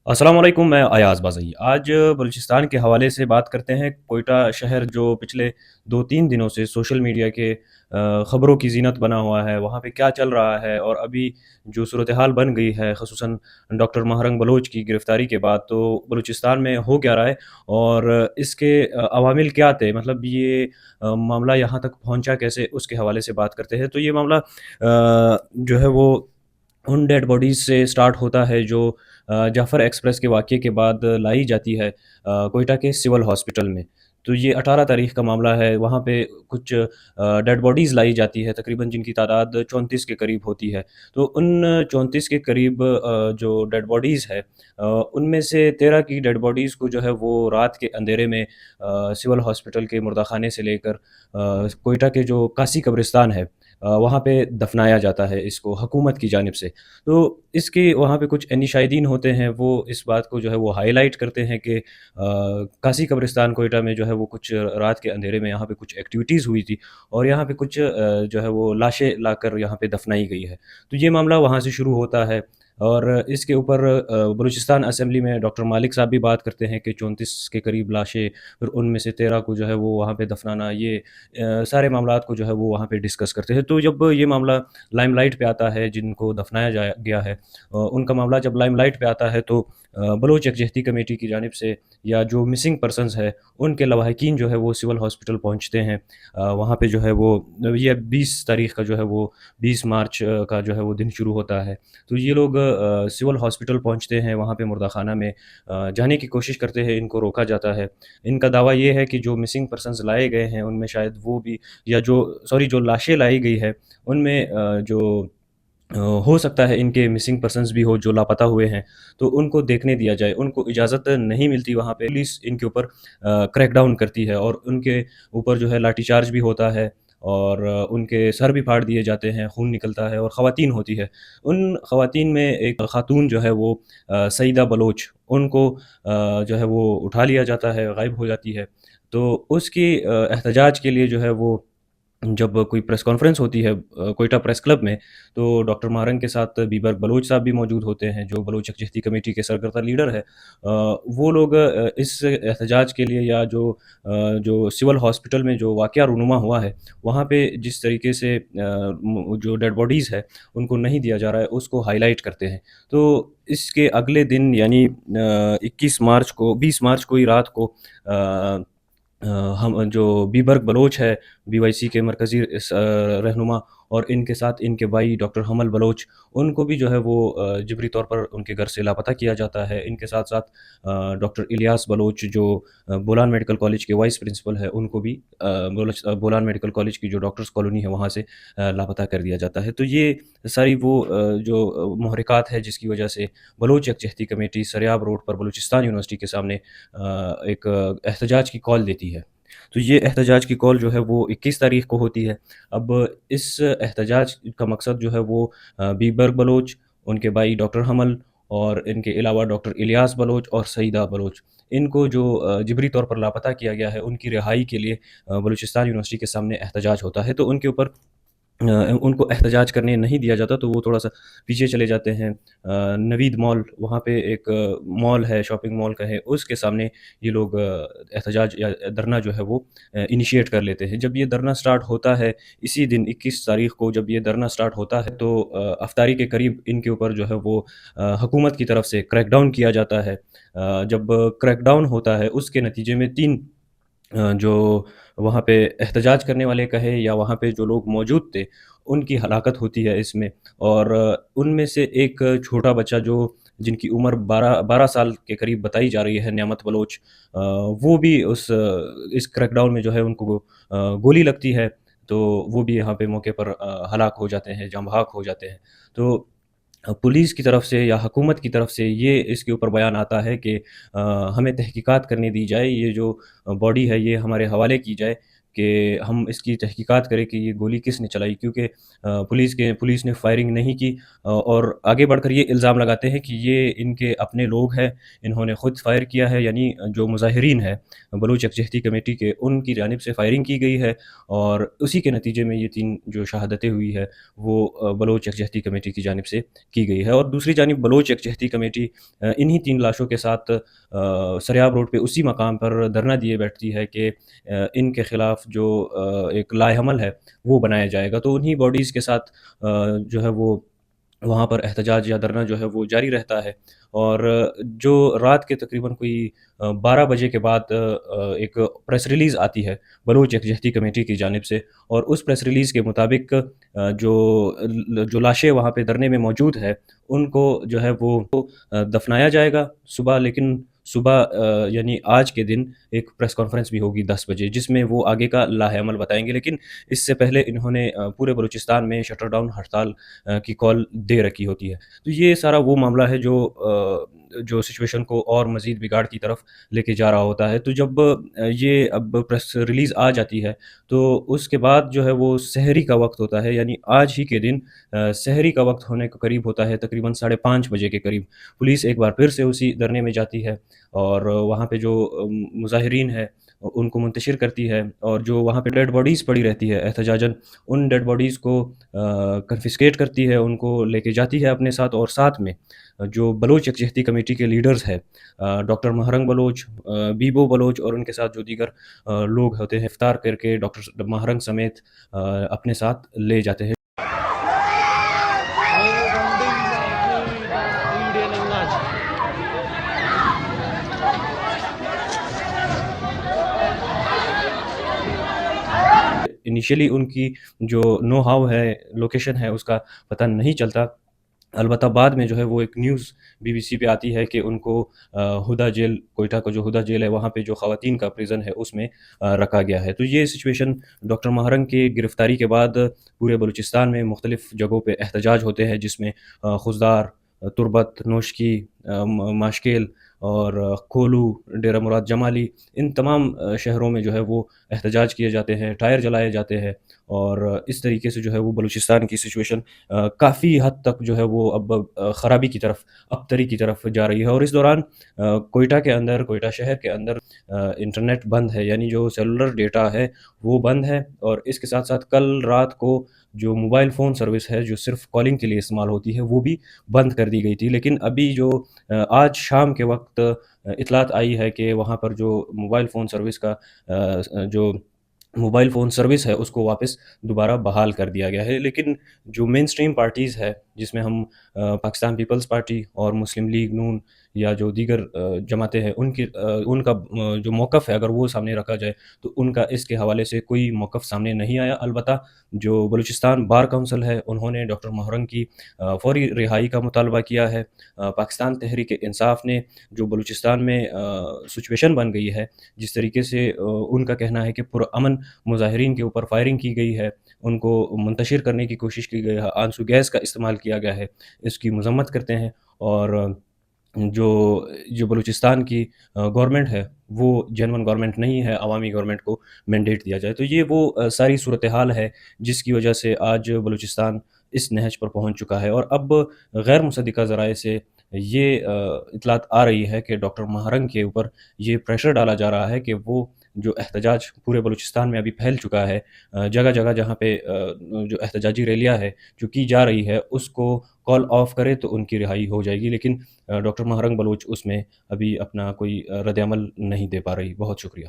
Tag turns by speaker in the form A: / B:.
A: अस्सलाम वालेकुम, मैं अयाज़ बाज़ई। आज बलूचिस्तान के हवाले से बात करते हैं। कोयटा शहर जो पिछले 2-3 दिनों से सोशल मीडिया के ख़बरों की ज़ीनत बना हुआ है, वहाँ पे क्या चल रहा है और अभी जो सूरत हाल बन गई है, ख़ुसूसन डॉक्टर महरंग बलोच की गिरफ़्तारी के बाद, तो बलूचिस्तान में हो क्या रहा है और इसके अवामिल क्या थे? मतलब ये मामला यहाँ तक पहुँचा कैसे, उसके हवाले से बात करते हैं। तो ये मामला जो है वो उन डेड बॉडीज़ से स्टार्ट होता है जो जाफ़र एक्सप्रेस के वाक़ये के बाद लाई जाती है कोयटा के सिविल हॉस्पिटल में। तो ये 18 तारीख़ का मामला है, वहाँ पे कुछ डेड बॉडीज़ लाई जाती है तकरीबन, जिनकी तादाद 34 के करीब होती है। तो उन 34 के करीब जो डेड बॉडीज़ है, उनमें से 13 की डेड बॉडीज़ को जो है वो रात के अंधेरे में सिविल हॉस्पिटल के मुर्दाख़ाने से लेकर कोयटा के जो कासी कब्रिस्तान है, वहाँ पे दफ़नाया जाता है इसको हुकूमत की जानिब से। तो इसके वहाँ पे कुछ शाहिदीन होते हैं, वो इस बात को जो है वो हाइलाइट करते हैं कि कासी कब्रिस्तान कोयटा में जो है वो कुछ रात के अंधेरे में यहाँ पे कुछ एक्टिविटीज़ हुई थी और यहाँ पे कुछ जो है वो लाशें लाकर यहाँ पे दफ़नाई गई है। तो ये मामला वहाँ से शुरू होता है और इसके ऊपर बलूचिस्तान असेंबली में डॉक्टर मालिक साहब भी बात करते हैं कि 34 के करीब लाशें, फिर उनमें से 13 को जो है वो वहाँ पे दफ़नाना, ये सारे मामलात को जो है वो वहाँ पे डिस्कस करते हैं। तो जब ये मामला लाइमलाइट पे आता है, जिनको दफ़नाया जाया गया है, उनका मामला जब लाइमलाइट पे आता है, तो बलोच यकजहती कमेटी की जानिब से या जो मिसिंग पर्सन्स है, उनके लवाहिकीन जो है वो सिविल हॉस्पिटल पहुँचते हैं। वहाँ पे जो है वो ये 20 तारीख़ का जो है वो 20 मार्च का जो है वो दिन शुरू होता है। तो ये लोग सिविल हॉस्पिटल पहुँचते हैं, वहाँ पे मुर्दाख़ाना में जाने की कोशिश करते हैं, इनको रोका जाता है। इनका दावा ये है कि जो मिसिंग पर्सन्स लाए गए हैं, उनमें शायद वो भी, या जो लाशें लाई गई है, उनमें हो सकता है इनके मिसिंग पर्सन्स भी हो जो लापता हुए हैं, तो उनको देखने दिया जाए। उनको इजाज़त नहीं मिलती वहाँ पे, पुलिस इनके ऊपर क्रैकडाउन करती है और उनके ऊपर जो है लाठीचार्ज भी होता है और उनके सर भी फाड़ दिए जाते हैं, खून निकलता है और ख़वातीन होती है। उन ख़वातीन में एक ख़ातून जो है वो सईदा बलोच, उनको जो है वो उठा लिया जाता है, गायब हो जाती है। तो उसकी एहतजाज के लिए जो है वो, जब कोई प्रेस कॉन्फ्रेंस होती है कोयटा प्रेस क्लब में, तो डॉक्टर मारंग के साथ बीबर बलोच साहब भी मौजूद होते हैं, जो बलोच यकजहती कमेटी के सरकर्ता लीडर है। वो लोग इस एहतजाज के लिए, या जो सिविल हॉस्पिटल में जो वाक़या रूनुमा हुआ है, वहाँ पे जिस तरीके से जो डेड बॉडीज़ है, उनको नहीं दिया जा रहा है, उसको हाइलाइट करते हैं। तो इसके अगले दिन, यानी 21 मार्च को, 20 मार्च को ही रात को अ, हम जो बीबर्ग बलोच है, बीवाईसी के मरकज़ी रहनुमा, और इनके साथ इनके भाई डॉक्टर हमल बलोच, उनको भी जो है वो जबरी तौर पर उनके घर से लापता किया जाता है। इनके साथ-साथ डॉक्टर इलियास बलोच, जो बोलान मेडिकल कॉलेज के वाइस प्रिंसिपल है, उनको भी बोलान मेडिकल कॉलेज की जो डॉक्टर्स कॉलोनी है, वहाँ से लापता कर दिया जाता है। तो ये सारी वो जो मुहर्रिकात है, जिसकी वजह से बलोच यकजहती कमेटी सरियाब रोड पर बलूचिस्तान यूनिवर्सिटी के सामने एक एहतजाज की कॉल देती है। तो ये एहतजाज की कॉल जो है वो 21 तारीख़ को होती है। अब इस एहतजाज का मकसद जो है वो बीबर बलोच, उनके भाई डॉक्टर हमल और इनके अलावा डॉक्टर इलियास बलोच और सईदा बलोच, इनको जो जबरी तौर पर लापता किया गया है, उनकी रिहाई के लिए बलूचिस्तान यूनिवर्सिटी के सामने एहतजाज होता है। तो उनके ऊपर उनको एहतजाज करने नहीं दिया जाता, तो वो थोड़ा-सा पीछे चले जाते हैं। नवीद मॉल, वहाँ पे एक मॉल है, शॉपिंग मॉल कहें, उसके सामने ये लोग एहतजाज या धरना जो है वो इनिशिएट कर लेते हैं। जब ये धरना स्टार्ट होता है, इसी दिन 21 तारीख़ को जब ये धरना स्टार्ट होता है, तो अफ़्तारी के करीब इनके ऊपर जो है वो हुकूमत की तरफ से क्रैकडाउन किया जाता है। जब क्रैकडाउन होता है, उसके नतीजे में 3 जो वहाँ पे एहतजाज करने वाले कहें, या वहाँ पे जो लोग मौजूद थे, उनकी हलाकत होती है इसमें। और उनमें से एक छोटा बच्चा, जो जिनकी उम्र 12 साल के करीब बताई जा रही है, नियामत बलोच, वो भी इस क्रैकडाउन में जो है उनको गोली लगती है, तो वो भी यहाँ पे मौके पर हलाक हो जाते हैं, जाँ बहक हो जाते हैं। तो पुलिस की तरफ से या हुकूमत की तरफ से ये इसके ऊपर बयान आता है कि हमें तहकीकात करने दी जाए, ये जो बॉडी है ये हमारे हवाले की जाए, کہ ہم اس کی تحقیقات کریں کہ یہ گولی کس نے چلائی، کیونکہ پولیس نے فائرنگ نہیں کی، اور آگے بڑھ کر یہ الزام لگاتے ہیں کہ یہ ان کے اپنے لوگ ہیں، انہوں نے خود فائر کیا ہے، یعنی جو مظاہرین ہیں بلوچ یکجہتی کمیٹی کے، ان کی جانب سے فائرنگ کی گئی ہے، اور اسی کے نتیجے میں یہ 3 جو شہادتیں ہوئی ہے وہ بلوچ یکجہتی کمیٹی کی جانب سے کی گئی ہے۔ اور دوسری جانب بلوچ یکجہتی کمیٹی انہی 3 لاشوں کے ساتھ سریاب روڈ پہ اسی مقام پر دھرنا دیے بیٹھتی ہے کہ ان کے خلاف جو ایک لائحہ عمل ہے وہ بنایا جائے گا، تو انہی باڈیز کے ساتھ جو ہے وہ وہاں پر احتجاج یا دھرنا جو ہے وہ جاری رہتا ہے۔ اور جو رات کے تقریباً کوئی 12 بجے کے بعد ایک پریس ریلیز آتی ہے بلوچ یکجہتی کمیٹی کی جانب سے، اور اس پریس ریلیز کے مطابق جو لاشیں وہاں پہ دھرنے میں موجود ہے ان کو جو ہے وہ دفنایا جائے گا صبح، لیکن صبح یعنی آج کے دن ایک پریس کانفرنس بھی ہوگی 10 بجے، جس میں وہ آگے کا لائحہ عمل بتائیں گے، لیکن اس سے پہلے انہوں نے پورے بلوچستان میں شٹر ڈاؤن ہڑتال کی کال دے رکھی ہوتی ہے۔ تو یہ سارا وہ معاملہ ہے جو سچویشن کو اور مزید بگاڑ کی طرف لے کے جا رہا ہوتا ہے۔ تو جب یہ اب پریس ریلیز آ جاتی ہے تو اس کے بعد جو ہے وہ سحری کا وقت ہوتا ہے، یعنی آج ہی کے دن سحری کا وقت ہونے کے قریب ہوتا ہے، تقریباً 5:30 بجے کے قریب پولیس ایک بار پھر سے اسی دھرنے میں جاتی ہے، اور وہاں پہ جو مظاہرین ہیں ان کو منتشر کرتی ہے، اور جو وہاں پہ ڈیڈ باڈیز پڑی رہتی ہے احتجاجاً، ان ڈیڈ باڈیز کو کنفسکیٹ کرتی ہے، ان کو لے کے جاتی ہے اپنے ساتھ، اور ساتھ میں جو بلوچ یکجہتی کمیٹی کے لیڈرز ہیں ڈاکٹر مہرنگ بلوچ، بیبو بلوچ، اور ان کے ساتھ جو دیگر لوگ ہوتے ہیں، افطار کر کے ڈاکٹر مہرنگ سمیت اپنے ساتھ لے جاتے ہیں۔ انیشیلی ان کی جو نو ہاؤ ہے، لوکیشن ہے، اس کا پتہ نہیں چلتا، البتہ بعد میں جو ہے وہ ایک نیوز BBC پہ آتی ہے کہ ان کو ہدا جیل، کوئٹہ کا جو ہدا جیل ہے وہاں پہ جو خواتین کا پریزن ہے اس میں رکھا گیا ہے۔ تو یہ سچویشن ڈاکٹر مہرنگ کی گرفتاری کے بعد پورے بلوچستان میں مختلف جگہوں پہ احتجاج ہوتے ہیں، جس میں خضدار، تربت، نوشکی، ماشکیل اور کھولو، ڈیرہ مراد جمالی، ان تمام شہروں میں جو ہے وہ احتجاج کیے جاتے ہیں، ٹائر جلائے جاتے ہیں، اور اس طریقے سے جو ہے وہ بلوچستان کی سچویشن کافی حد تک جو ہے وہ اب خرابی کی طرف، ابتری کی طرف جا رہی ہے۔ اور اس دوران کوئٹہ کے اندر، کوئٹہ شہر کے اندر انٹرنیٹ بند ہے، یعنی جو سیلولر ڈیٹا ہے وہ بند ہے، اور اس کے ساتھ ساتھ کل رات کو جو موبائل فون سروس ہے جو صرف کالنگ کے لیے استعمال ہوتی ہے وہ بھی بند کر دی گئی تھی، لیکن ابھی جو آج شام کے وقت اطلاعات آئی ہے کہ وہاں پر جو موبائل فون سروس کا جو موبائل فون سروس ہے اس کو واپس دوبارہ بحال کر دیا گیا ہے۔ لیکن جو مین سٹریم پارٹیز ہے، جس میں ہم پاکستان پیپلز پارٹی اور مسلم لیگ نون یا جو دیگر جماعتیں ہیں، ان کا جو موقف ہے اگر وہ سامنے رکھا جائے تو ان کا اس کے حوالے سے کوئی موقف سامنے نہیں آیا۔ البتہ جو بلوچستان بار کونسل ہے انہوں نے ڈاکٹر مہرنگ کی فوری رہائی کا مطالبہ کیا ہے۔ پاکستان تحریک انصاف نے جو بلوچستان میں سچویشن بن گئی ہے، جس طریقے سے ان کا کہنا ہے کہ پرامن مظاہرین کے اوپر فائرنگ کی گئی ہے، ان کو منتشر کرنے کی کوشش کی گئی ہے، آنسو گیس کا استعمال کیا گیا ہے، اس کی مذمت کرتے ہیں، اور جو بلوچستان کی گورنمنٹ ہے وہ جینون گورنمنٹ نہیں ہے، عوامی گورنمنٹ کو مینڈیٹ دیا جائے۔ تو یہ وہ ساری صورتحال ہے جس کی وجہ سے آج بلوچستان اس نہج پر پہنچ چکا ہے، اور اب غیر مصدقہ ذرائع سے یہ اطلاعات آ رہی ہے کہ ڈاکٹر مہرنگ کے اوپر یہ پریشر ڈالا جا رہا ہے کہ وہ جو احتجاج پورے بلوچستان میں ابھی پھیل چکا ہے، جگہ جگہ جہاں پہ جو احتجاجی ریلیاں ہے جو کی جا رہی ہے اس کو کال آف کرے تو ان کی رہائی ہو جائے گی، لیکن ڈاکٹر مہرنگ بلوچ اس میں ابھی اپنا کوئی رد عمل نہیں دے پا رہی۔ بہت شکریہ۔